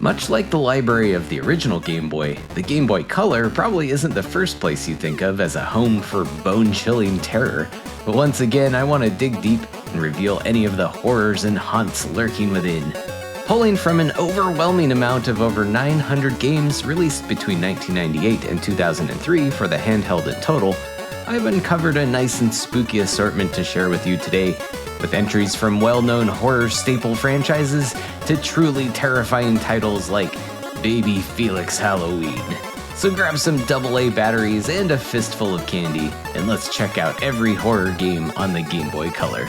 Much like the library of the original Game Boy, the Game Boy Color probably isn't the first place you think of as a home for bone-chilling terror, but once again I want to dig deep and reveal any of the horrors and haunts lurking within. Pulling from an overwhelming amount of over 900 games released between 1998 and 2003 for the handheld in total, I've uncovered a nice and spooky assortment to share with you today, with entries from well-known horror staple franchises to truly terrifying titles like Baby Felix Halloween. So grab some AA batteries and a fistful of candy, and let's check out every horror game on the Game Boy Color.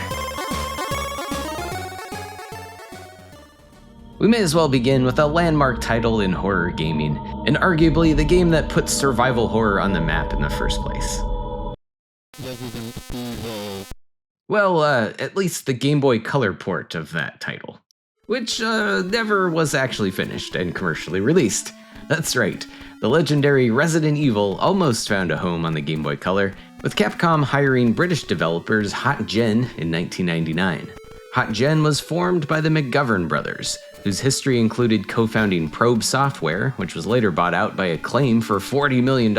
We may as well begin with a landmark title in horror gaming, and arguably the game that put survival horror on the map in the first place. Well, at least the Game Boy Color port of that title, which never was actually finished and commercially released. That's right, the legendary Resident Evil almost found a home on the Game Boy Color, with Capcom hiring British developers Hot Gen in 1999. Hot Gen was formed by the McGovern brothers, whose history included co-founding Probe Software, which was later bought out by Acclaim for $40 million,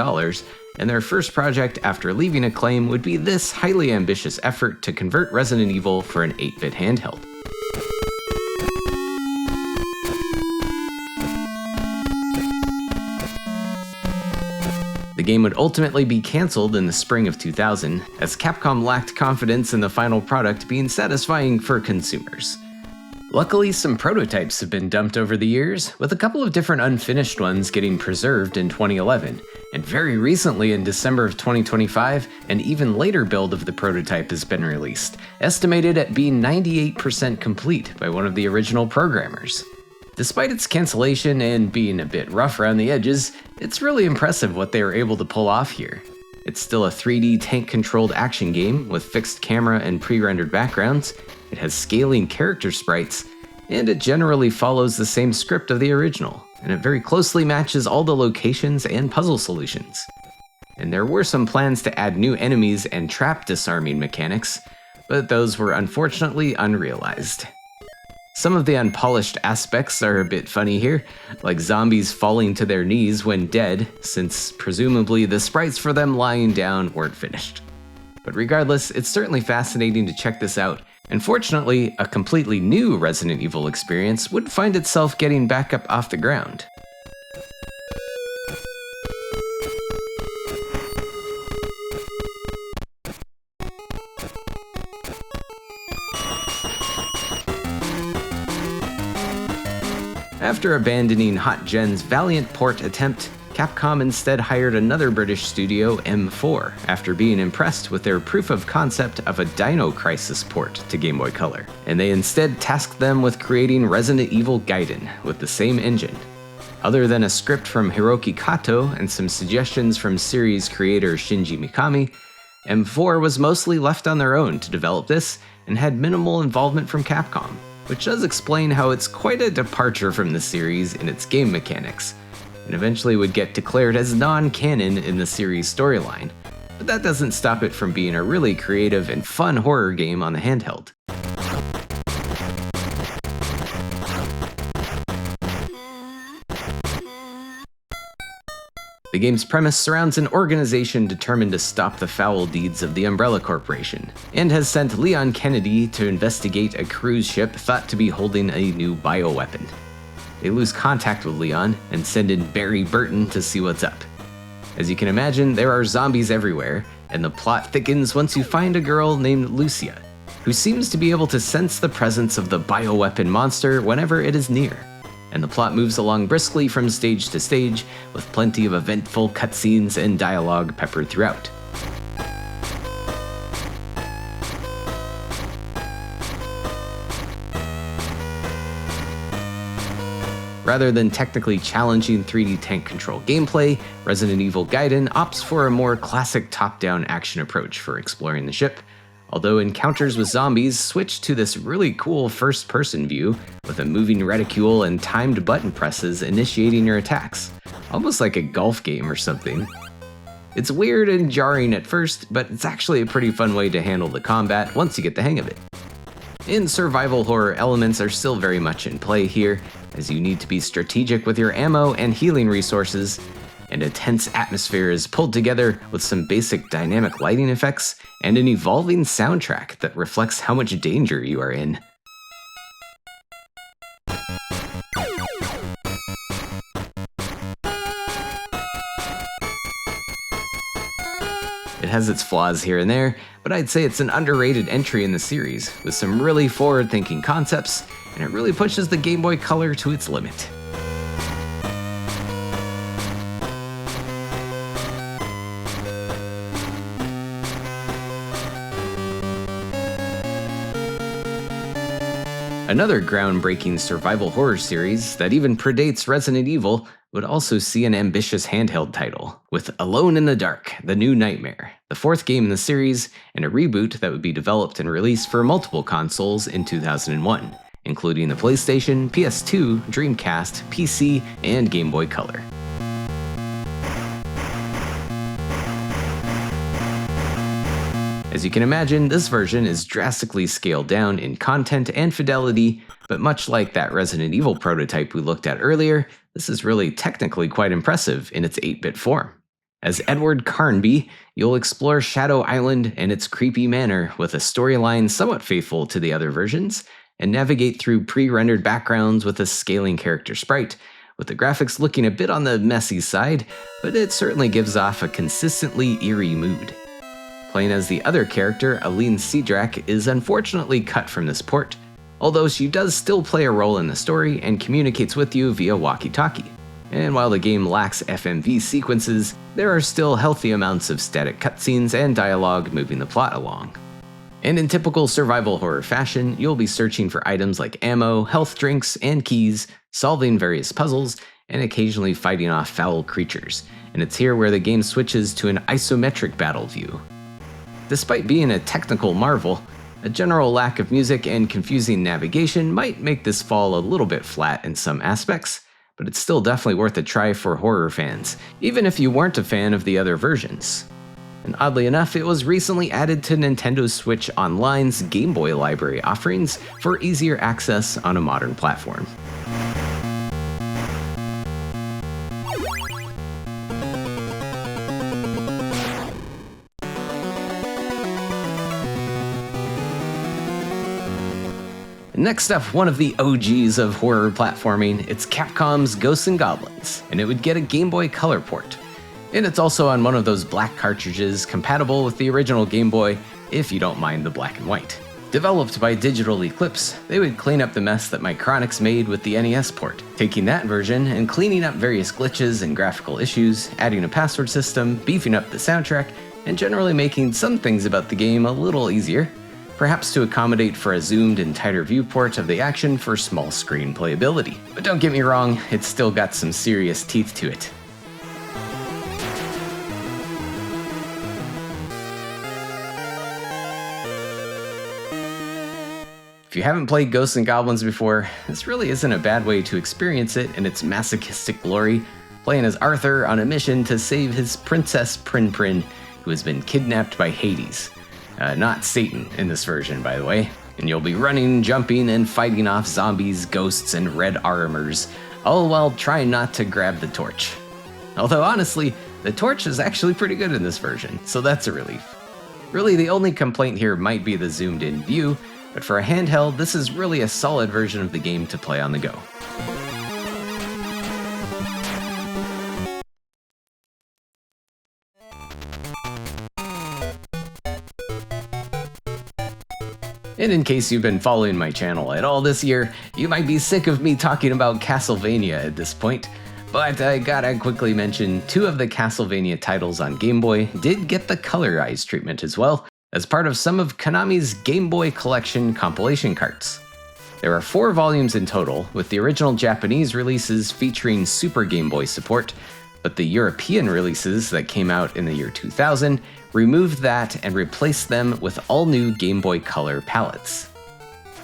and their first project after leaving Acclaim would be this highly ambitious effort to convert Resident Evil for an 8-bit handheld. The game would ultimately be cancelled in the spring of 2000, as Capcom lacked confidence in the final product being satisfying for consumers. Luckily, some prototypes have been dumped over the years, with a couple of different unfinished ones getting preserved in 2011, and very recently in December of 2025, an even later build of the prototype has been released, estimated at being 98% complete by one of the original programmers. Despite its cancellation and being a bit rough around the edges, it's really impressive what they were able to pull off here. It's still a 3D tank-controlled action game with fixed camera and pre-rendered backgrounds. It has scaling character sprites, and it generally follows the same script of the original, and it very closely matches all the locations and puzzle solutions. And there were some plans to add new enemies and trap disarming mechanics, but those were unfortunately unrealized. Some of the unpolished aspects are a bit funny here, like zombies falling to their knees when dead, since presumably the sprites for them lying down weren't finished. But regardless, it's certainly fascinating to check this out, and fortunately, a completely new Resident Evil experience would find itself getting back up off the ground. After abandoning Hot Gen's valiant port attempt, Capcom instead hired another British studio, M4, after being impressed with their proof of concept of a Dino Crisis port to Game Boy Color, and they instead tasked them with creating Resident Evil Gaiden with the same engine. Other than a script from Hiroki Kato and some suggestions from series creator Shinji Mikami, M4 was mostly left on their own to develop this and had minimal involvement from Capcom, which does explain how it's quite a departure from the series in its game mechanics, and eventually would get declared as non-canon in the series storyline, but that doesn't stop it from being a really creative and fun horror game on the handheld. The game's premise surrounds an organization determined to stop the foul deeds of the Umbrella Corporation, and has sent Leon Kennedy to investigate a cruise ship thought to be holding a new bioweapon. They lose contact with Leon and send in Barry Burton to see what's up. As you can imagine, there are zombies everywhere, and the plot thickens once you find a girl named Lucia, who seems to be able to sense the presence of the bioweapon monster whenever it is near. And the plot moves along briskly from stage to stage, with plenty of eventful cutscenes and dialogue peppered throughout. Rather than technically challenging 3D tank control gameplay, Resident Evil Gaiden opts for a more classic top-down action approach for exploring the ship, although encounters with zombies switch to this really cool first-person view, with a moving reticule and timed button presses initiating your attacks, almost like a golf game or something. It's weird and jarring at first, but it's actually a pretty fun way to handle the combat once you get the hang of it. In survival horror, elements are still very much in play here, as you need to be strategic with your ammo and healing resources, and a tense atmosphere is pulled together with some basic dynamic lighting effects and an evolving soundtrack that reflects how much danger you are in. It has its flaws here and there, but I'd say it's an underrated entry in the series, with some really forward-thinking concepts, and it really pushes the Game Boy Color to its limit. Another groundbreaking survival horror series that even predates Resident Evil would also see an ambitious handheld title, with Alone in the Dark: The New Nightmare, the fourth game in the series, and a reboot that would be developed and released for multiple consoles in 2001, including the PlayStation, PS2, Dreamcast, PC, and Game Boy Color. As you can imagine, this version is drastically scaled down in content and fidelity, but much like that Resident Evil prototype we looked at earlier, this is really technically quite impressive in its 8-bit form. As Edward Carnby, you'll explore Shadow Island and its creepy manor with a storyline somewhat faithful to the other versions, and navigate through pre-rendered backgrounds with a scaling character sprite, with the graphics looking a bit on the messy side, but it certainly gives off a consistently eerie mood. Playing as the other character, Aline Sidrak, is unfortunately cut from this port, although she does still play a role in the story and communicates with you via walkie-talkie. And while the game lacks FMV sequences, there are still healthy amounts of static cutscenes and dialogue moving the plot along. And in typical survival horror fashion, you'll be searching for items like ammo, health drinks, and keys, solving various puzzles, and occasionally fighting off foul creatures. And it's here where the game switches to an isometric battle view. Despite being a technical marvel, a general lack of music and confusing navigation might make this fall a little bit flat in some aspects, but it's still definitely worth a try for horror fans, even if you weren't a fan of the other versions. And oddly enough, it was recently added to Nintendo Switch Online's Game Boy library offerings for easier access on a modern platform. Next up, one of the OGs of horror platforming, it's Capcom's Ghosts and Goblins, and it would get a Game Boy Color port. And it's also on one of those black cartridges compatible with the original Game Boy, if you don't mind the black and white. Developed by Digital Eclipse, they would clean up the mess that Micronix made with the NES port, taking that version and cleaning up various glitches and graphical issues, adding a password system, beefing up the soundtrack, and generally making some things about the game a little easier, perhaps to accommodate for a zoomed and tighter viewport of the action for small screen playability. But don't get me wrong, it's still got some serious teeth to it. If you haven't played Ghosts and Goblins before, this really isn't a bad way to experience it in its masochistic glory, playing as Arthur on a mission to save his princess Prin Prin, who has been kidnapped by Hades. Not Satan in this version, by the way. And you'll be running, jumping, and fighting off zombies, ghosts, and red armors, all while trying not to grab the torch. Although honestly, the torch is actually pretty good in this version, so that's a relief. Really, the only complaint here might be the zoomed-in view, but for a handheld, this is really a solid version of the game to play on the go. And in case you've been following my channel at all this year, you might be sick of me talking about Castlevania at this point, but I gotta quickly mention 2 of the Castlevania titles on Game Boy did get the colorized treatment as well, as part of some of Konami's Game Boy Collection compilation carts. There are 4 volumes in total, with the original Japanese releases featuring Super Game Boy support, but the European releases that came out in the year 2000 removed that and replaced them with all new Game Boy Color palettes.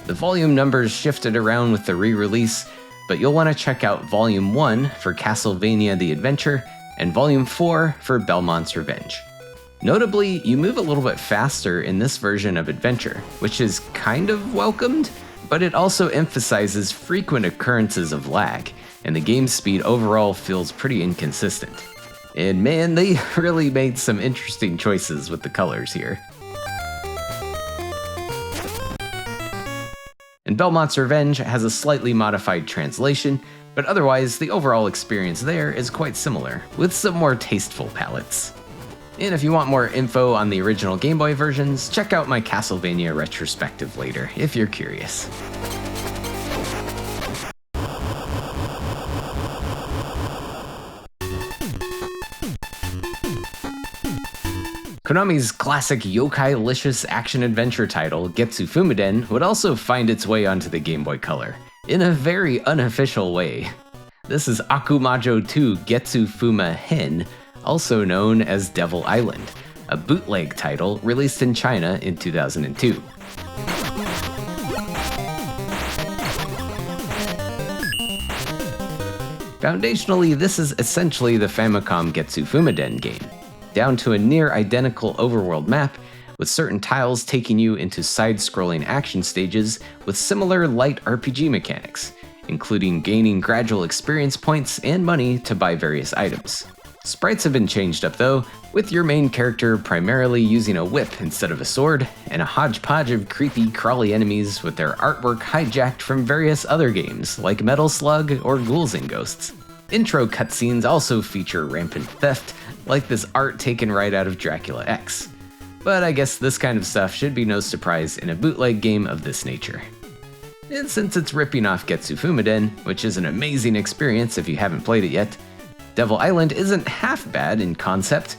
The volume numbers shifted around with the re-release, but you'll want to check out Volume 1 for Castlevania The Adventure and Volume 4 for Belmont's Revenge. Notably, you move a little bit faster in this version of Adventure, which is kind of welcomed, but it also emphasizes frequent occurrences of lag, and the game speed overall feels pretty inconsistent. And man, they really made some interesting choices with the colors here. And Belmont's Revenge has a slightly modified translation, but otherwise the overall experience there is quite similar, with some more tasteful palettes. And if you want more info on the original Game Boy versions, check out my Castlevania retrospective later, if you're curious. Konami's classic yokai-licious action-adventure title, Getsu Fumiden, would also find its way onto the Game Boy Color, in a very unofficial way. This is Akumajo 2 Getsu Fuma Hen, also known as Devil Island, a bootleg title released in China in 2002. Foundationally, this is essentially the Famicom Getsu Fumiden game, down to a near-identical overworld map, with certain tiles taking you into side-scrolling action stages with similar light RPG mechanics, including gaining gradual experience points and money to buy various items. Sprites have been changed up though, with your main character primarily using a whip instead of a sword, and a hodgepodge of creepy, crawly enemies with their artwork hijacked from various other games, like Metal Slug or Ghouls and Ghosts. Intro cutscenes also feature rampant theft, like this art taken right out of Dracula X. But I guess this kind of stuff should be no surprise in a bootleg game of this nature. And since it's ripping off Getsu Fumiden, which is an amazing experience if you haven't played it yet, Devil Island isn't half bad in concept,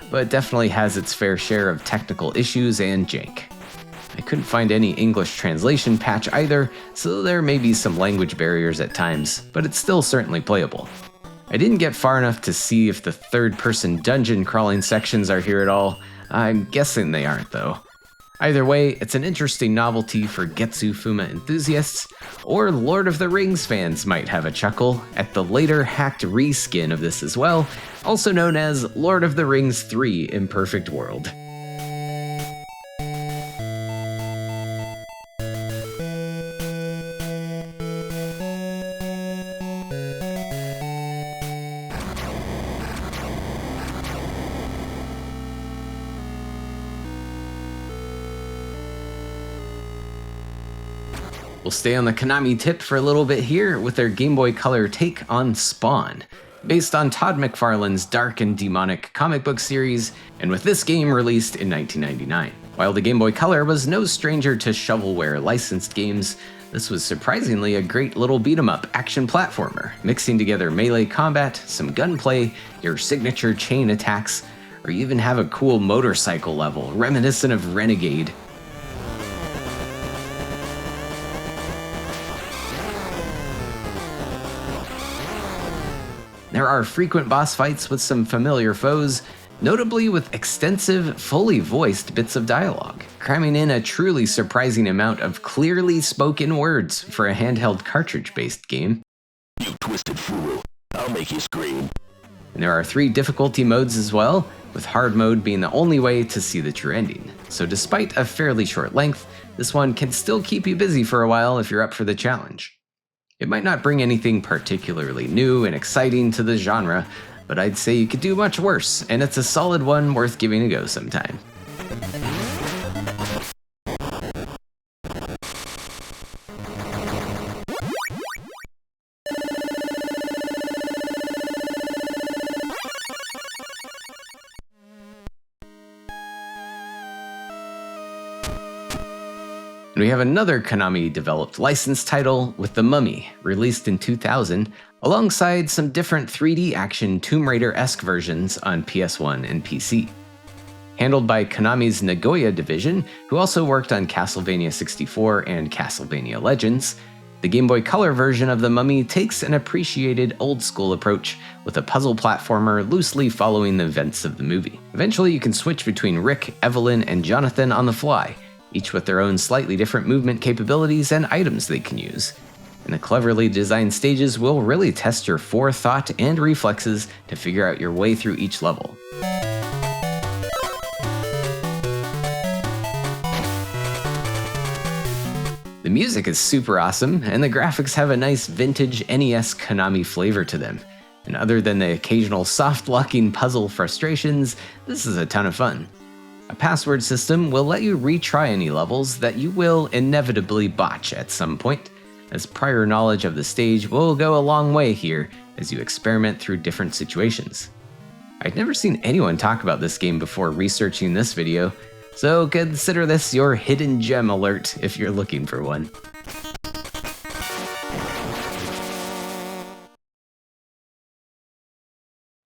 but definitely has its fair share of technical issues and jank. I couldn't find any English translation patch either, so there may be some language barriers at times, but it's still certainly playable. I didn't get far enough to see if the third-person dungeon crawling sections are here at all. I'm guessing they aren't though. Either way, it's an interesting novelty for Getsu Fuma enthusiasts, or Lord of the Rings fans might have a chuckle at the later hacked reskin of this as well, also known as Lord of the Rings 3 Imperfect World. We'll stay on the Konami tip for a little bit here with their Game Boy Color take on Spawn, based on Todd McFarlane's dark and demonic comic book series, and with this game released in 1999. While the Game Boy Color was no stranger to shovelware licensed games, this was surprisingly a great little beat-em-up action platformer, mixing together melee combat, some gunplay, your signature chain attacks, or you even have a cool motorcycle level reminiscent of Renegade. There are frequent boss fights with some familiar foes, notably with extensive, fully voiced bits of dialogue, cramming in a truly surprising amount of clearly spoken words for a handheld cartridge-based game. You twisted fool, I'll make you scream. And there are 3 difficulty modes as well, with hard mode being the only way to see the true ending. So despite a fairly short length, this one can still keep you busy for a while if you're up for the challenge. It might not bring anything particularly new and exciting to the genre, but I'd say you could do much worse, and it's a solid one worth giving a go sometime. And we have another Konami-developed licensed title with The Mummy, released in 2000, alongside some different 3D action Tomb Raider-esque versions on PS1 and PC. Handled by Konami's Nagoya division, who also worked on Castlevania 64 and Castlevania Legends, the Game Boy Color version of The Mummy takes an appreciated old-school approach with a puzzle platformer loosely following the events of the movie. Eventually, you can switch between Rick, Evelyn, and Jonathan on the fly, each with their own slightly different movement capabilities and items they can use. And the cleverly designed stages will really test your forethought and reflexes to figure out your way through each level. The music is super awesome, and the graphics have a nice vintage NES Konami flavor to them. And other than the occasional soft-locking puzzle frustrations, this is a ton of fun. A password system will let you retry any levels that you will inevitably botch at some point, as prior knowledge of the stage will go a long way here as you experiment through different situations. I'd never seen anyone talk about this game before researching this video, so consider this your hidden gem alert if you're looking for one.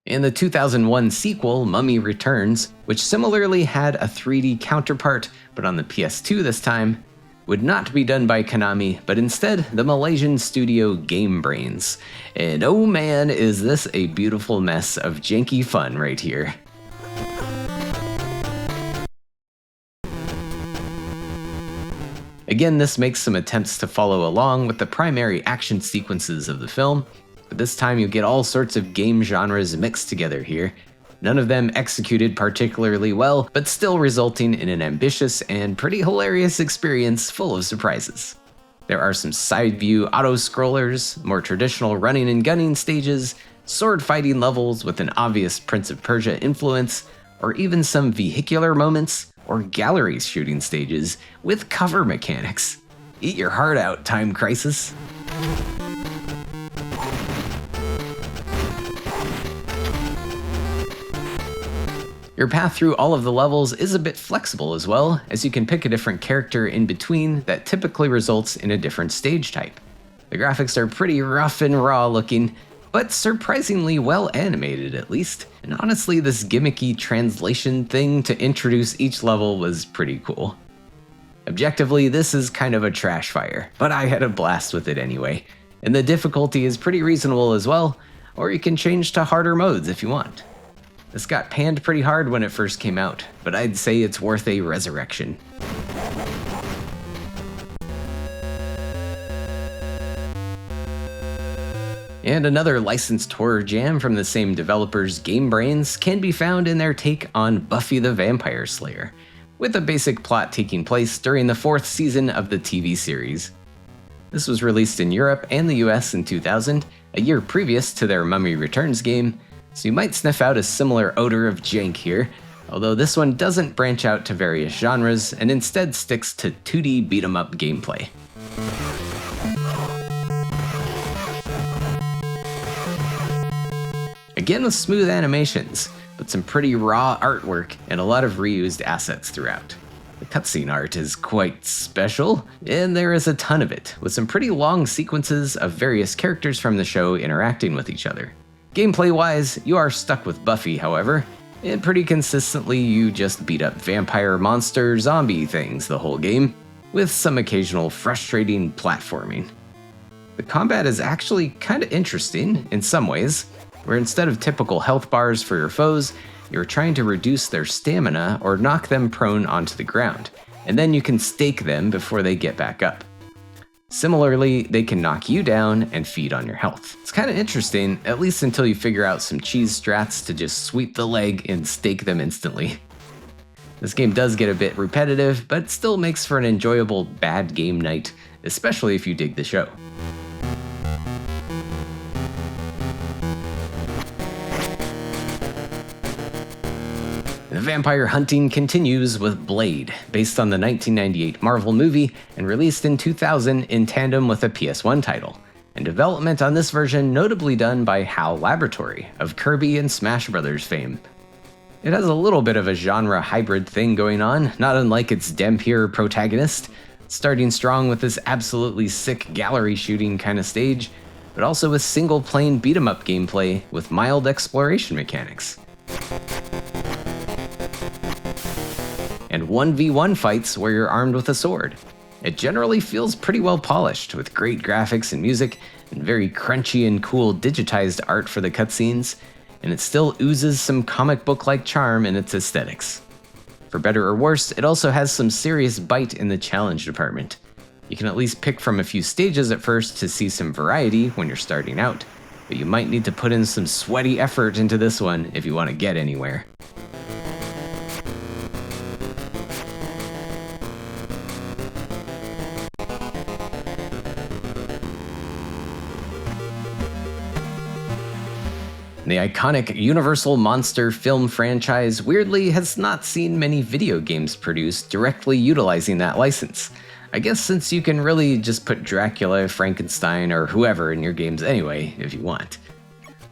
In the 2001 sequel, Mummy Returns, which similarly had a 3D counterpart, but on the PS2 this time, would not be done by Konami, but instead the Malaysian studio Game Brains. And oh man, is this a beautiful mess of janky fun right here. Again, this makes some attempts to follow along with the primary action sequences of the film, but this time you get all sorts of game genres mixed together here. None of them executed particularly well, but still resulting in an ambitious and pretty hilarious experience full of surprises. There are some side view auto-scrollers, more traditional running and gunning stages, sword fighting levels with an obvious Prince of Persia influence, or even some vehicular moments or gallery shooting stages with cover mechanics. Eat your heart out, Time Crisis. Your path through all of the levels is a bit flexible as well, as you can pick a different character in between that typically results in a different stage type. The graphics are pretty rough and raw looking, but surprisingly well animated at least, and honestly this gimmicky translation thing to introduce each level was pretty cool. Objectively, this is kind of a trash fire, but I had a blast with it anyway, and the difficulty is pretty reasonable as well, or you can change to harder modes if you want. This got panned pretty hard when it first came out, but I'd say it's worth a resurrection. And another licensed horror jam from the same developers, Game Brains, can be found in their take on Buffy the Vampire Slayer, with a basic plot taking place during the 4th season of the TV series. This was released in Europe and the US in 2000, a year previous to their Mummy Returns game, so you might sniff out a similar odor of jank here, although this one doesn't branch out to various genres and instead sticks to 2D beat-em-up gameplay. Again with smooth animations, but some pretty raw artwork and a lot of reused assets throughout. The cutscene art is quite special, and there is a ton of it, with some pretty long sequences of various characters from the show interacting with each other. Gameplay-wise, you are stuck with Buffy, however, and pretty consistently you just beat up vampire, monster, zombie things the whole game, with some occasional frustrating platforming. The combat is actually kinda interesting in some ways, where instead of typical health bars for your foes, you're trying to reduce their stamina or knock them prone onto the ground, and then you can stake them before they get back up. Similarly, they can knock you down and feed on your health. It's kind of interesting, at least until you figure out some cheese strats to just sweep the leg and stake them instantly. This game does get a bit repetitive, but still makes for an enjoyable bad game night, especially if you dig the show. The vampire hunting continues with Blade, based on the 1998 Marvel movie and released in 2000 in tandem with a PS1 title, and development on this version notably done by HAL Laboratory of Kirby and Smash Bros. Fame. It has a little bit of a genre hybrid thing going on, not unlike its Dampier protagonist, starting strong with this absolutely sick gallery shooting kind of stage, but also with single-plane beat-em-up gameplay with mild exploration mechanics. And 1v1 fights where you're armed with a sword. It generally feels pretty well polished, with great graphics and music, and very crunchy and cool digitized art for the cutscenes, and it still oozes some comic book-like charm in its aesthetics. For better or worse, it also has some serious bite in the challenge department. You can at least pick from a few stages at first to see some variety when you're starting out, but you might need to put in some sweaty effort into this one if you want to get anywhere. The iconic Universal Monster film franchise weirdly has not seen many video games produced directly utilizing that license. I guess since you can really just put Dracula, Frankenstein, or whoever in your games anyway, if you want.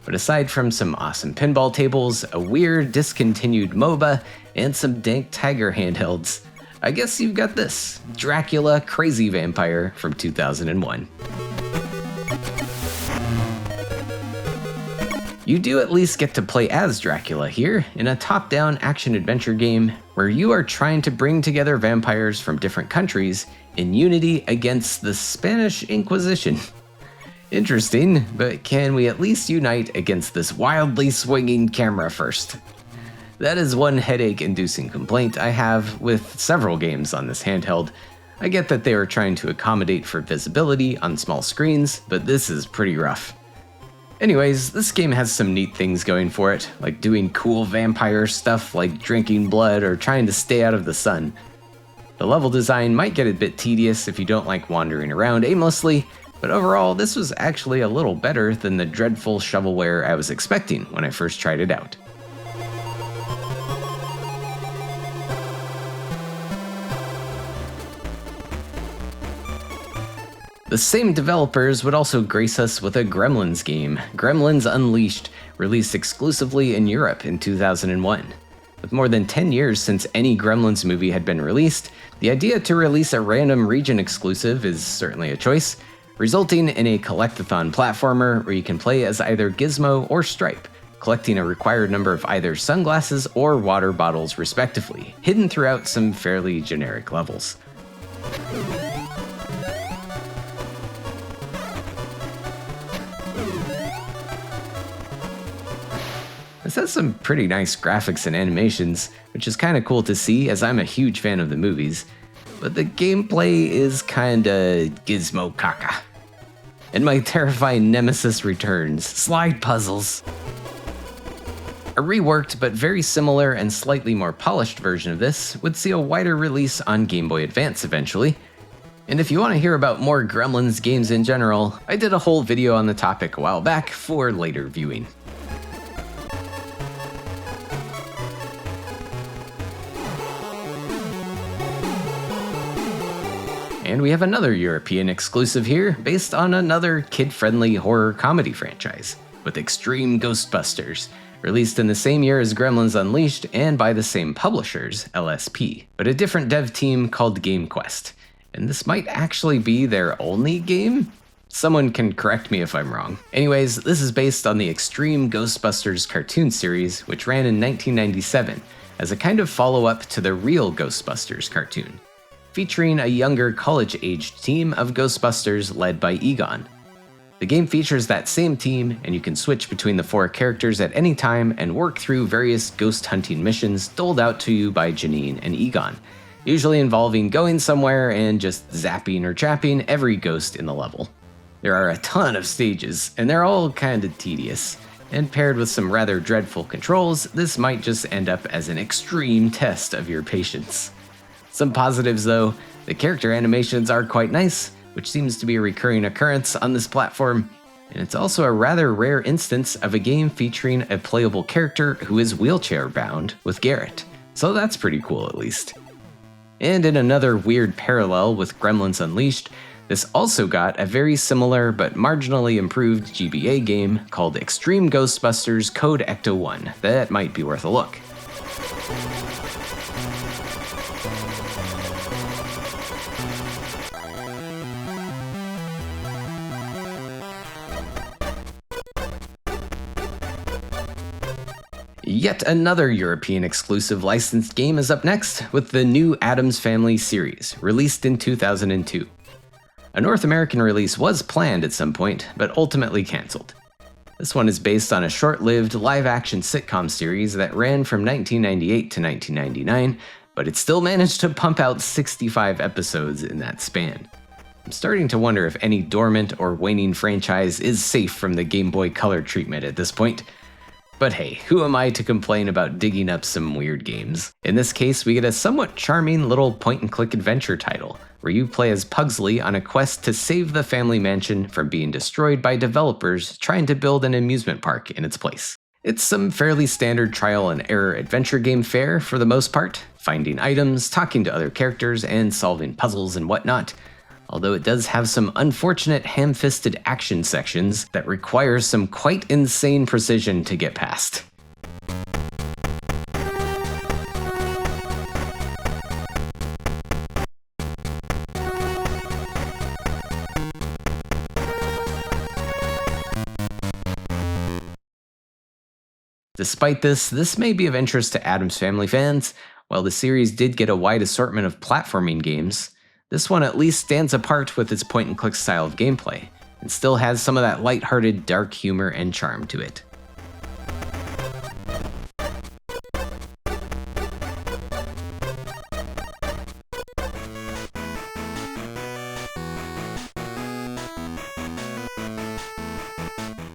But aside from some awesome pinball tables, a weird discontinued MOBA, and some dank Tiger handhelds, I guess you've got this, Dracula Crazy Vampire from 2001. You do at least get to play as Dracula here, in a top-down action-adventure game where you are trying to bring together vampires from different countries in unity against the Spanish Inquisition. Interesting, but can we at least unite against this wildly swinging camera first? That is one headache-inducing complaint I have with several games on this handheld. I get that they are trying to accommodate for visibility on small screens, but this is pretty rough. Anyways, this game has some neat things going for it, like doing cool vampire stuff like drinking blood or trying to stay out of the sun. The level design might get a bit tedious if you don't like wandering around aimlessly, but overall this was actually a little better than the dreadful shovelware I was expecting when I first tried it out. The same developers would also grace us with a Gremlins game, Gremlins Unleashed, released exclusively in Europe in 2001. With more than 10 years since any Gremlins movie had been released, the idea to release a random region exclusive is certainly a choice, resulting in a collectathon platformer where you can play as either Gizmo or Stripe, collecting a required number of either sunglasses or water bottles respectively, hidden throughout some fairly generic levels. This has some pretty nice graphics and animations, which is kinda cool to see as I'm a huge fan of the movies, but the gameplay is kinda gizmo caca. And my terrifying nemesis returns, slide puzzles. A reworked but very similar and slightly more polished version of this would see a wider release on Game Boy Advance eventually. And if you want to hear about more Gremlins games in general, I did a whole video on the topic a while back for later viewing. And we have another European exclusive here, based on another kid-friendly horror comedy franchise, with Extreme Ghostbusters, released in the same year as Gremlins Unleashed and by the same publishers, LSP, but a different dev team called GameQuest. And this might actually be their only game? Someone can correct me if I'm wrong. Anyways, this is based on the Extreme Ghostbusters cartoon series, which ran in 1997, as a kind of follow-up to the real Ghostbusters cartoon, featuring a younger college-aged team of Ghostbusters led by Egon. The game features that same team, and you can switch between the four characters at any time and work through various ghost hunting missions doled out to you by Janine and Egon, usually involving going somewhere and just zapping or trapping every ghost in the level. There are a ton of stages, and they're all kinda tedious, and paired with some rather dreadful controls, this might just end up as an extreme test of your patience. Some positives though, the character animations are quite nice, which seems to be a recurring occurrence on this platform, and it's also a rather rare instance of a game featuring a playable character who is wheelchair bound with Garrett, so that's pretty cool at least. And in another weird parallel with Gremlins Unleashed, this also got a very similar but marginally improved GBA game called Extreme Ghostbusters Code Ecto 1 that might be worth a look. Yet another European exclusive licensed game is up next with the new Addams Family series, released in 2002. A North American release was planned at some point, but ultimately cancelled. This one is based on a short-lived live-action sitcom series that ran from 1998 to 1999, but it still managed to pump out 65 episodes in that span. I'm starting to wonder if any dormant or waning franchise is safe from the Game Boy Color treatment at this point. But hey, who am I to complain about digging up some weird games? In this case, we get a somewhat charming little point-and-click adventure title, where you play as Pugsley on a quest to save the family mansion from being destroyed by developers trying to build an amusement park in its place. It's some fairly standard trial and error adventure game fare for the most part, finding items, talking to other characters, and solving puzzles and whatnot. Although it does have some unfortunate ham-fisted action sections that require some quite insane precision to get past. Despite this may be of interest to Addams Family fans. While the series did get a wide assortment of platforming games, this one at least stands apart with its point-and-click style of gameplay, and still has some of that lighthearted, dark humor and charm to it.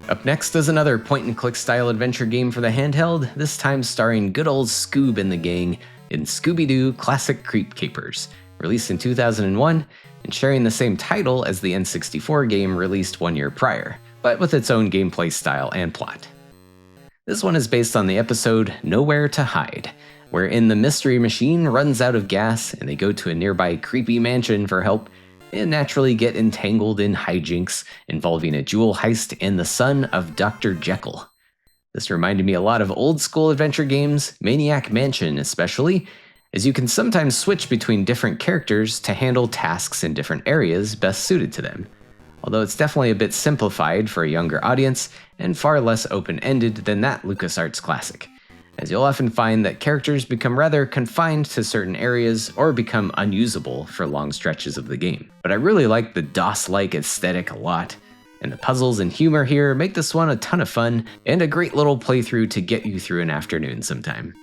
Up next is another point-and-click style adventure game for the handheld, this time starring good old Scoob and the gang in Scooby-Doo Classic Creep Capers, released in 2001 and sharing the same title as the N64 game released 1 year prior, but with its own gameplay style and plot. This one is based on the episode Nowhere to Hide, wherein the mystery machine runs out of gas and they go to a nearby creepy mansion for help, and naturally get entangled in hijinks involving a jewel heist and the son of Dr. Jekyll. This reminded me a lot of old school adventure games, Maniac Mansion especially, as you can sometimes switch between different characters to handle tasks in different areas best suited to them. Although it's definitely a bit simplified for a younger audience and far less open-ended than that LucasArts classic, as you'll often find that characters become rather confined to certain areas or become unusable for long stretches of the game. But I really like the DOS-like aesthetic a lot, and the puzzles and humor here make this one a ton of fun and a great little playthrough to get you through an afternoon sometime.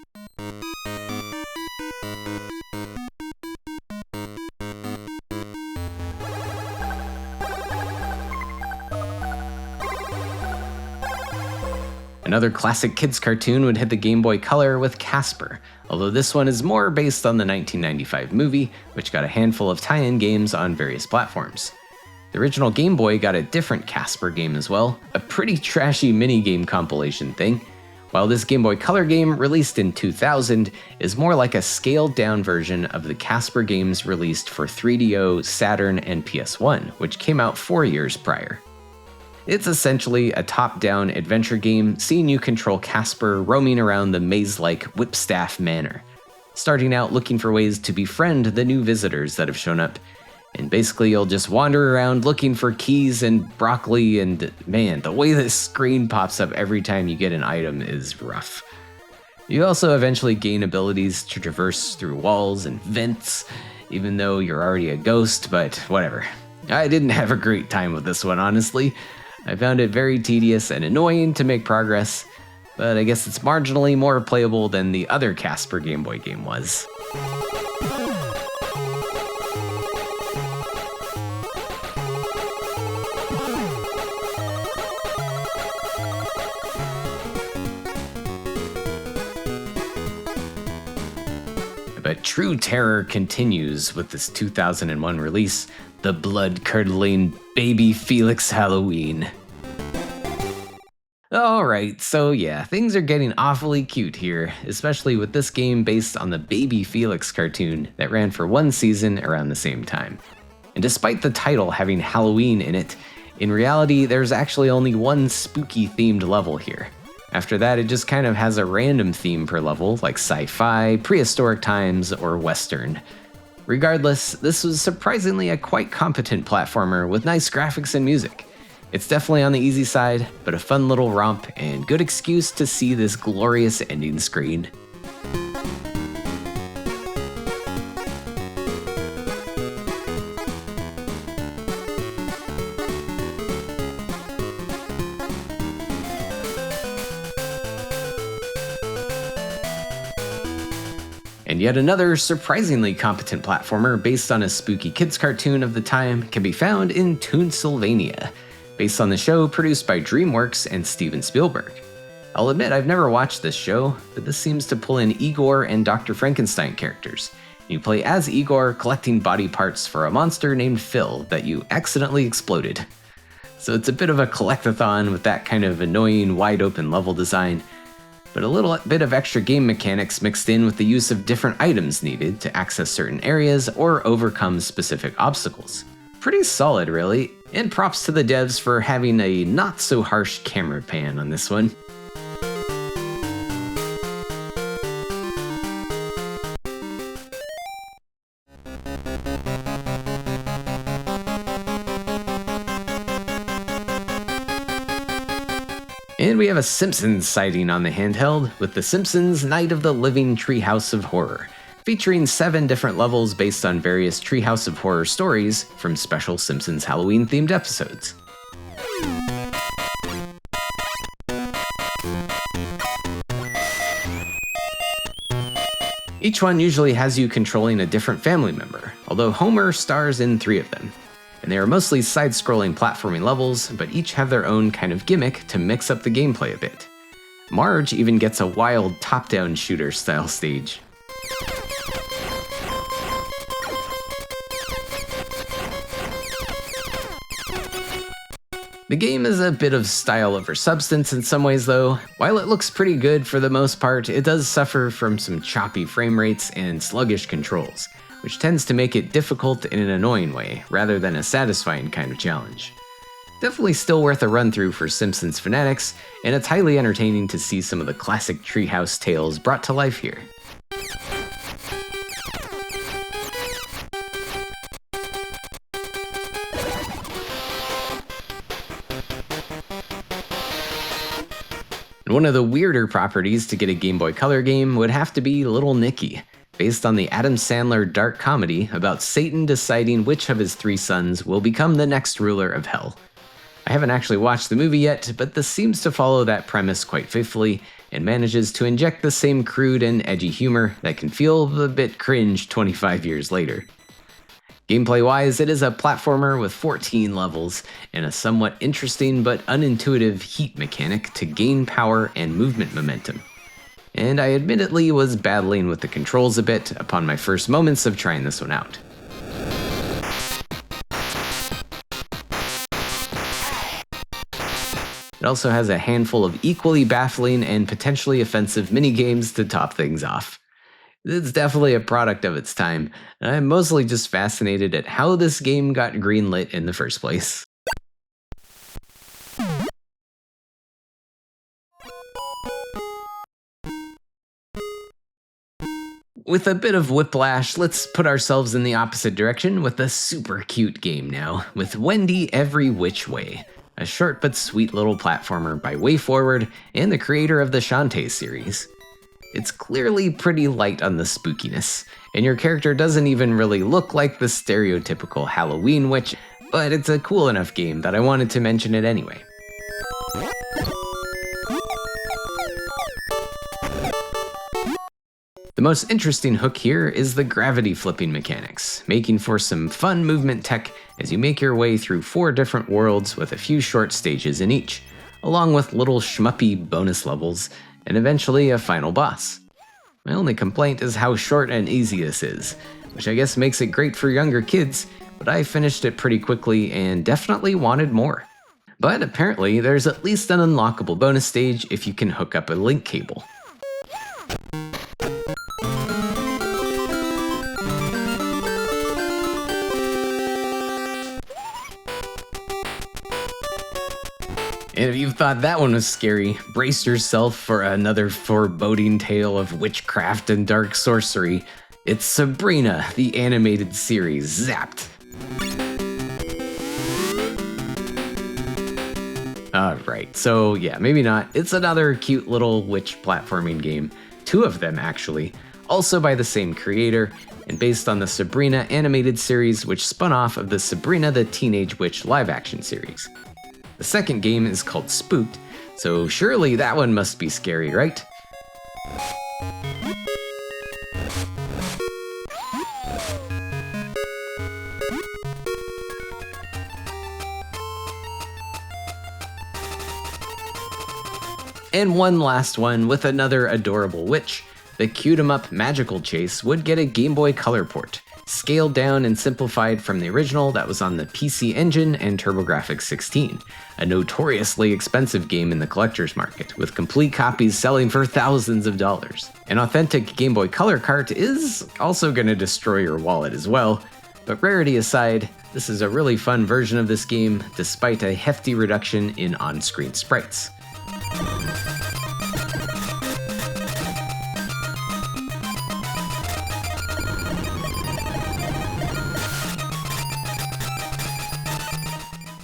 Another classic kids cartoon would hit the Game Boy Color with Casper, although this one is more based on the 1995 movie, which got a handful of tie-in games on various platforms. The original Game Boy got a different Casper game as well, a pretty trashy minigame compilation thing, while this Game Boy Color game, released in 2000, is more like a scaled-down version of the Casper games released for 3DO, Saturn, and PS1, which came out 4 years prior. It's essentially a top-down adventure game seeing you control Casper roaming around the maze-like Whipstaff Manor, starting out looking for ways to befriend the new visitors that have shown up, and basically you'll just wander around looking for keys and broccoli, and man, the way this screen pops up every time you get an item is rough. You also eventually gain abilities to traverse through walls and vents, even though you're already a ghost, but whatever. I didn't have a great time with this one, honestly. I found it very tedious and annoying to make progress, but I guess it's marginally more playable than the other Casper Game Boy game was. But true terror continues with this 2001 release, the blood-curdling Baby Felix Halloween. Alright, so yeah, things are getting awfully cute here, especially with this game based on the Baby Felix cartoon that ran for 1 season around the same time. And despite the title having Halloween in it, in reality there's actually only 1 spooky-themed level here. After that, it just kind of has a random theme per level, like sci-fi, prehistoric times, or western. Regardless, this was surprisingly a quite competent platformer with nice graphics and music. It's definitely on the easy side, but a fun little romp and good excuse to see this glorious ending screen. And yet another surprisingly competent platformer based on a spooky kids cartoon of the time can be found in Toonsylvania, based on the show produced by DreamWorks and Steven Spielberg. I'll admit I've never watched this show, but this seems to pull in Igor and Dr. Frankenstein characters. You play as Igor collecting body parts for a monster named Phil that you accidentally exploded. So it's a bit of a collectathon with that kind of annoying wide open level design, but a little bit of extra game mechanics mixed in with the use of different items needed to access certain areas or overcome specific obstacles. Pretty solid, really, and props to the devs for having a not so harsh camera pan on this one. And we have a Simpsons sighting on the handheld, with The Simpsons Night of the Living Treehouse of Horror, featuring 7 different levels based on various Treehouse of Horror stories from special Simpsons Halloween-themed episodes. Each one usually has you controlling a different family member, although Homer stars in 3 of them. And they are mostly side-scrolling platforming levels, but each have their own kind of gimmick to mix up the gameplay a bit. Marge even gets a wild top-down shooter style stage. The game is a bit of style over substance in some ways though. While it looks pretty good for the most part, it does suffer from some choppy frame rates and sluggish controls, which tends to make it difficult in an annoying way, rather than a satisfying kind of challenge. Definitely still worth a run-through for Simpsons fanatics, and it's highly entertaining to see some of the classic Treehouse tales brought to life here. And one of the weirder properties to get a Game Boy Color game would have to be Little Nicky, based on the Adam Sandler dark comedy about Satan deciding which of his 3 sons will become the next ruler of hell. I haven't actually watched the movie yet, but this seems to follow that premise quite faithfully and manages to inject the same crude and edgy humor that can feel a bit cringe 25 years later. Gameplay-wise, it is a platformer with 14 levels and a somewhat interesting but unintuitive heat mechanic to gain power and movement momentum. And I admittedly was battling with the controls a bit upon my first moments of trying this one out. It also has a handful of equally baffling and potentially offensive minigames to top things off. It's definitely a product of its time, and I'm mostly just fascinated at how this game got greenlit in the first place. With a bit of whiplash, let's put ourselves in the opposite direction with a super cute game now, with Wendy Every Which Way, a short but sweet little platformer by WayForward and the creator of the Shantae series. It's clearly pretty light on the spookiness, and your character doesn't even really look like the stereotypical Halloween witch, but it's a cool enough game that I wanted to mention it anyway. The most interesting hook here is the gravity flipping mechanics, making for some fun movement tech as you make your way through 4 different worlds with a few short stages in each, along with little shmuppy bonus levels, and eventually a final boss. My only complaint is how short and easy this is, which I guess makes it great for younger kids, but I finished it pretty quickly and definitely wanted more. But apparently there's at least an unlockable bonus stage if you can hook up a link cable. And if you thought that one was scary, brace yourself for another foreboding tale of witchcraft and dark sorcery. It's Sabrina, the animated series, Zapped. Alright, so yeah, maybe not. It's another cute little witch platforming game. 2 of them, actually. Also by the same creator, and based on the Sabrina animated series, which spun off of the Sabrina the Teenage Witch live-action series. The second game is called Spooked, so surely that one must be scary, right? And one last one with another adorable witch. The Cute 'em Up Magical Chase would get a Game Boy Color port, scaled down and simplified from the original that was on the PC Engine and TurboGrafx 16, a notoriously expensive game in the collector's market, with complete copies selling for thousands of dollars. An authentic Game Boy Color cart is also going to destroy your wallet as well, but rarity aside, this is a really fun version of this game, despite a hefty reduction in on-screen sprites.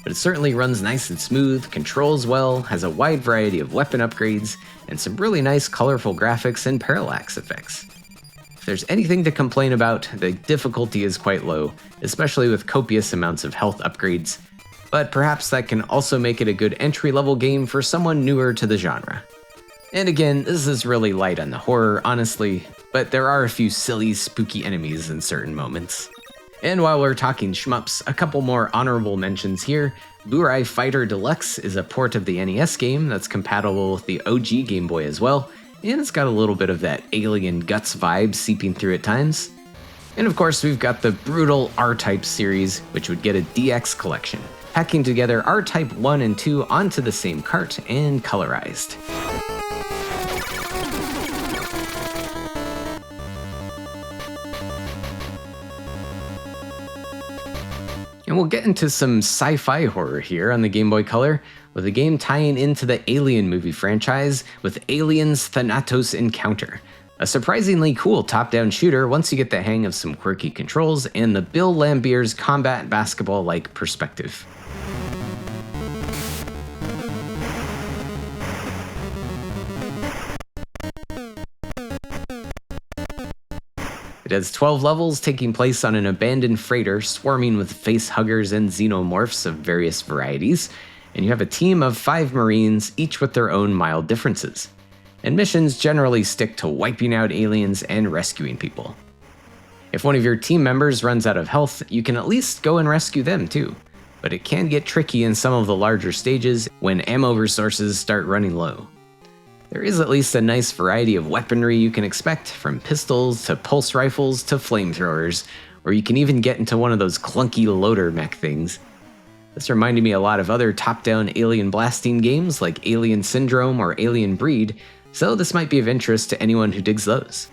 But it certainly runs nice and smooth, controls well, has a wide variety of weapon upgrades, and some really nice colorful graphics and parallax effects. If there's anything to complain about, the difficulty is quite low, especially with copious amounts of health upgrades, but perhaps that can also make it a good entry-level game for someone newer to the genre. And again, this is really light on the horror, honestly, but there are a few silly, spooky enemies in certain moments. And while we're talking shmups, a couple more honorable mentions here. Burai Fighter Deluxe is a port of the NES game that's compatible with the OG Game Boy as well, and it's got a little bit of that Alien Guts vibe seeping through at times. And of course, we've got the brutal R-Type series, which would get a DX collection, packing together R-Type 1 and 2 onto the same cart and colorized. And we'll get into some sci-fi horror here on the Game Boy Color, with a game tying into the Alien movie franchise with Aliens Thanatos Encounter, a surprisingly cool top-down shooter once you get the hang of some quirky controls and the Bill Lambier's combat basketball-like perspective. It has 12 levels taking place on an abandoned freighter swarming with face-huggers and xenomorphs of various varieties, and you have a team of 5 Marines, each with their own mild differences. And missions generally stick to wiping out aliens and rescuing people. If one of your team members runs out of health, you can at least go and rescue them too, but it can get tricky in some of the larger stages when ammo resources start running low. There is at least a nice variety of weaponry you can expect, from pistols to pulse rifles to flamethrowers, or you can even get into one of those clunky loader mech things. This reminded me a lot of other top-down alien blasting games like Alien Syndrome or Alien Breed, so this might be of interest to anyone who digs those.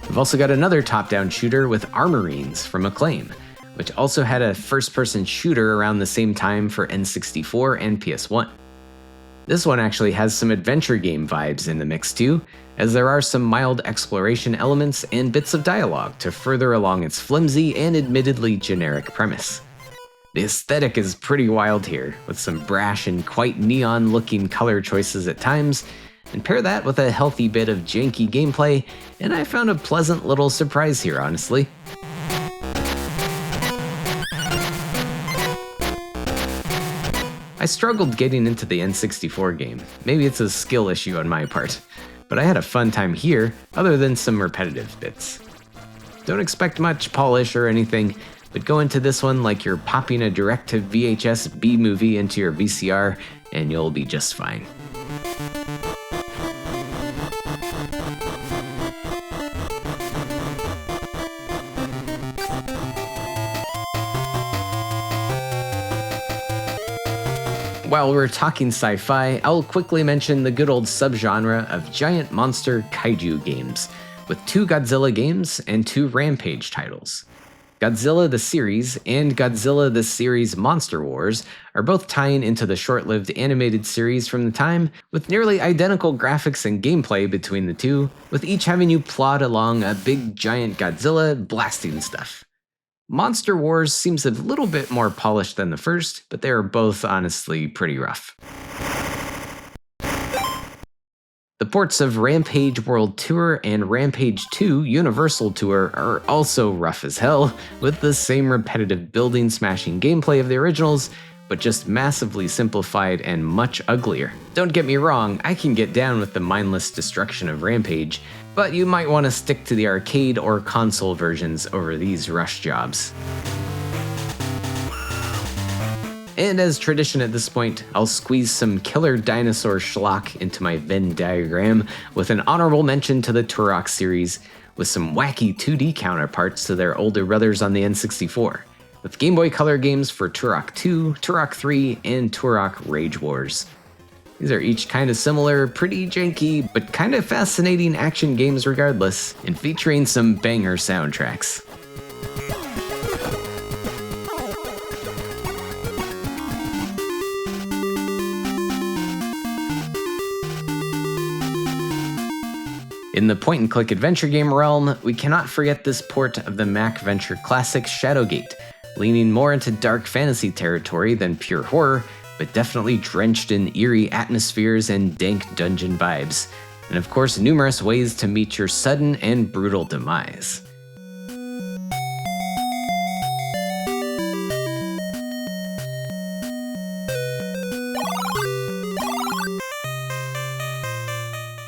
We've also got another top-down shooter with Armorines from Acclaim, which also had a first-person shooter around the same time for N64 and PS1. This one actually has some adventure game vibes in the mix too, as there are some mild exploration elements and bits of dialogue to further along its flimsy and admittedly generic premise. The aesthetic is pretty wild here, with some brash and quite neon-looking color choices at times, and pair that with a healthy bit of janky gameplay, and I found a pleasant little surprise here, honestly. I struggled getting into the N64 game. Maybe it's a skill issue on my part, but I had a fun time here, other than some repetitive bits. Don't expect much polish or anything, but go into this one like you're popping a direct-to-VHS B-movie into your VCR, and you'll be just fine. While we're talking sci-fi, I'll quickly mention the good old subgenre of giant monster kaiju games, with 2 Godzilla games and 2 Rampage titles. Godzilla the Series and Godzilla the Series Monster Wars are both tying into the short-lived animated series from the time, with nearly identical graphics and gameplay between the two, with each having you plod along a big giant Godzilla blasting stuff. Monster Wars seems a little bit more polished than the first, but they are both honestly pretty rough. The ports of Rampage World Tour and Rampage 2 Universal Tour are also rough as hell, with the same repetitive building smashing gameplay of the originals, but just massively simplified and much uglier. Don't get me wrong, I can get down with the mindless destruction of Rampage, but you might want to stick to the arcade or console versions over these rush jobs. And as tradition at this point, I'll squeeze some killer dinosaur schlock into my Venn diagram with an honorable mention to the Turok series, with some wacky 2D counterparts to their older brothers on the N64, with Game Boy Color games for Turok 2, Turok 3, and Turok Rage Wars. These are each kind of similar, pretty janky, but kind of fascinating action games regardless, and featuring some banger soundtracks. In the point-and-click adventure game realm, we cannot forget this port of the Mac Venture classic Shadowgate, leaning more into dark fantasy territory than pure horror, but definitely drenched in eerie atmospheres and dank dungeon vibes, and of course numerous ways to meet your sudden and brutal demise.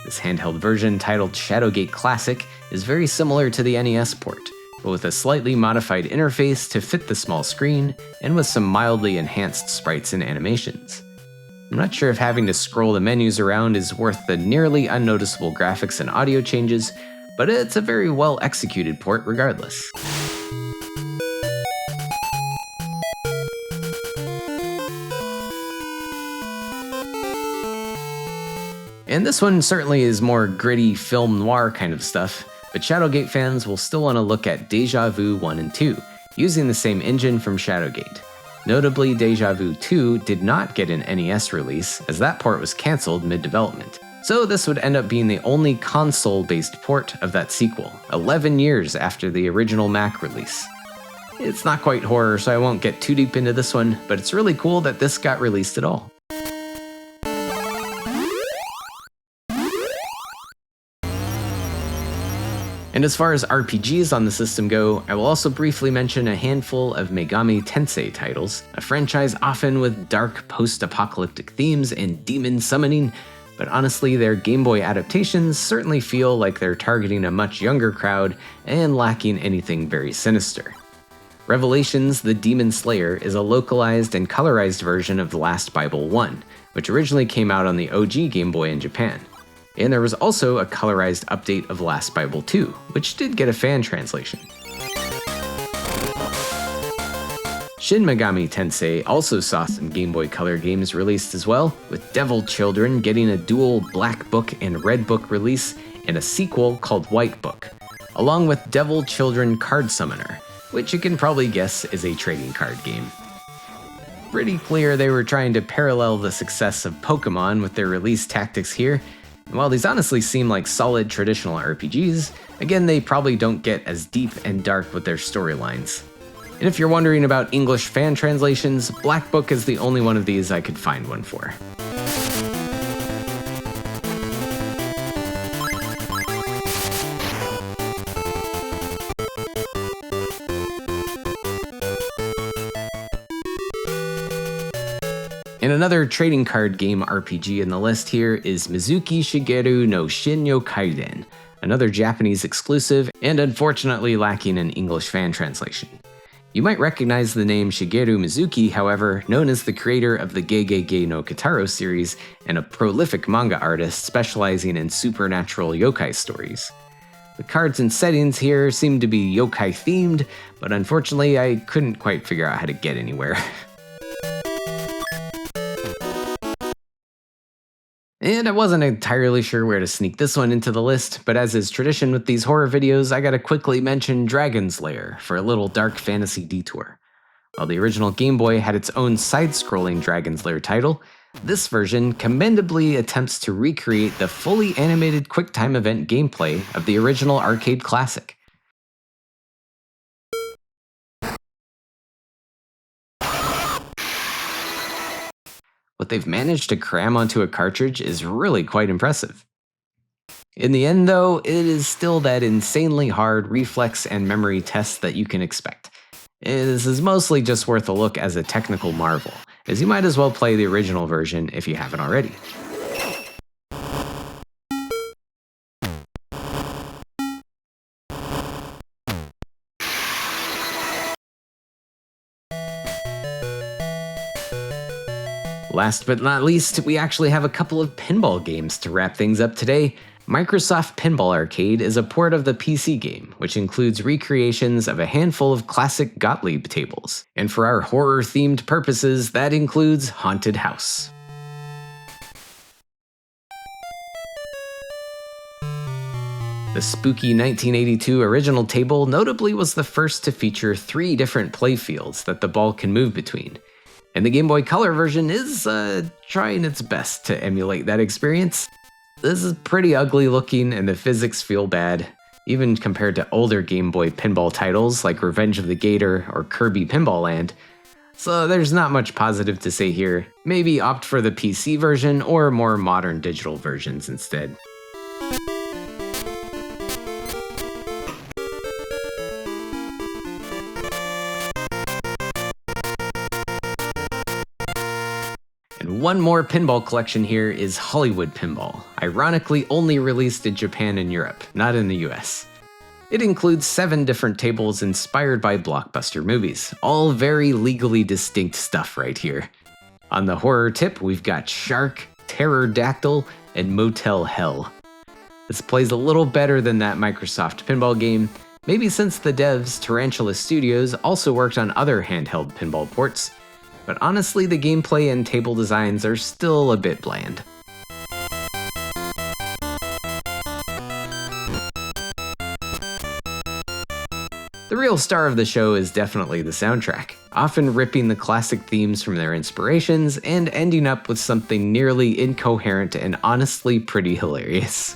This handheld version, titled Shadowgate Classic, is very similar to the NES port, but with a slightly modified interface to fit the small screen, and with some mildly enhanced sprites and animations. I'm not sure if having to scroll the menus around is worth the nearly unnoticeable graphics and audio changes, but it's a very well executed port regardless. And this one certainly is more gritty film noir kind of stuff, but Shadowgate fans will still want to look at Deja Vu I and II, using the same engine from Shadowgate. Notably, Deja Vu II did not get an NES release, as that port was cancelled mid-development. So this would end up being the only console-based port of that sequel, 11 years after the original Mac release. It's not quite horror, so I won't get too deep into this one, but it's really cool that this got released at all. And as far as RPGs on the system go, I will also briefly mention a handful of Megami Tensei titles, a franchise often with dark post-apocalyptic themes and demon summoning, but honestly their Game Boy adaptations certainly feel like they're targeting a much younger crowd and lacking anything very sinister. Revelations: The Demon Slayer is a localized and colorized version of The Last Bible I, which originally came out on the OG Game Boy in Japan. And there was also a colorized update of Last Bible II, which did get a fan translation. Shin Megami Tensei also saw some Game Boy Color games released as well, with Devil Children getting a dual Black Book and Red Book release, and a sequel called White Book, along with Devil Children Card Summoner, which you can probably guess is a trading card game. Pretty clear they were trying to parallel the success of Pokemon with their release tactics here. And while these honestly seem like solid traditional RPGs, again, they probably don't get as deep and dark with their storylines. And if you're wondering about English fan translations, Black Book is the only one of these I could find one for. And another trading card game RPG in the list here is Mizuki Shigeru no Shin Yokaiden, another Japanese exclusive and unfortunately lacking an English fan translation. You might recognize the name Shigeru Mizuki, however, known as the creator of the Gegege no Kitaro series and a prolific manga artist specializing in supernatural yokai stories. The cards and settings here seem to be yokai themed, but unfortunately I couldn't quite figure out how to get anywhere. And I wasn't entirely sure where to sneak this one into the list, but as is tradition with these horror videos, I gotta quickly mention Dragon's Lair for a little dark fantasy detour. While the original Game Boy had its own side-scrolling Dragon's Lair title, this version commendably attempts to recreate the fully animated QuickTime event gameplay of the original arcade classic. What they've managed to cram onto a cartridge is really quite impressive. In the end, though, it is still that insanely hard reflex and memory test that you can expect. This is mostly just worth a look as a technical marvel, as you might as well play the original version if you haven't already. Last but not least, we actually have a couple of pinball games to wrap things up today. Microsoft Pinball Arcade is a port of the PC game, which includes recreations of a handful of classic Gottlieb tables. And for our horror-themed purposes, that includes Haunted House. The spooky 1982 original table notably was the first to feature 3 different playfields that the ball can move between. And the Game Boy Color version is trying its best to emulate that experience. This is pretty ugly looking and the physics feel bad, even compared to older Game Boy pinball titles like Revenge of the Gator or Kirby Pinball Land. So there's not much positive to say here. Maybe opt for the PC version or more modern digital versions instead. And one more pinball collection here is Hollywood Pinball, ironically only released in Japan and Europe, not in the US. It includes 7 different tables inspired by blockbuster movies, all very legally distinct stuff right here. On the horror tip, we've got Shark, Pterodactyl, and Motel Hell. This plays a little better than that Microsoft pinball game, maybe since the devs, Tarantula Studios, also worked on other handheld pinball ports. But honestly, the gameplay and table designs are still a bit bland. The real star of the show is definitely the soundtrack, often ripping the classic themes from their inspirations and ending up with something nearly incoherent and honestly pretty hilarious.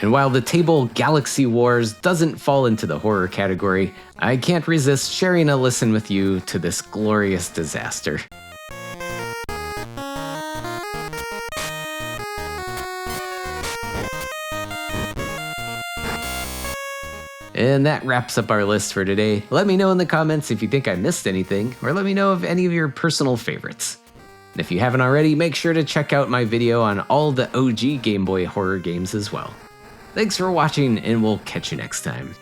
And while the table Galaxy Wars doesn't fall into the horror category, I can't resist sharing a listen with you to this glorious disaster. And that wraps up our list for today. Let me know in the comments if you think I missed anything, or let me know of any of your personal favorites. And if you haven't already, make sure to check out my video on all the OG Game Boy horror games as well. Thanks for watching, and we'll catch you next time.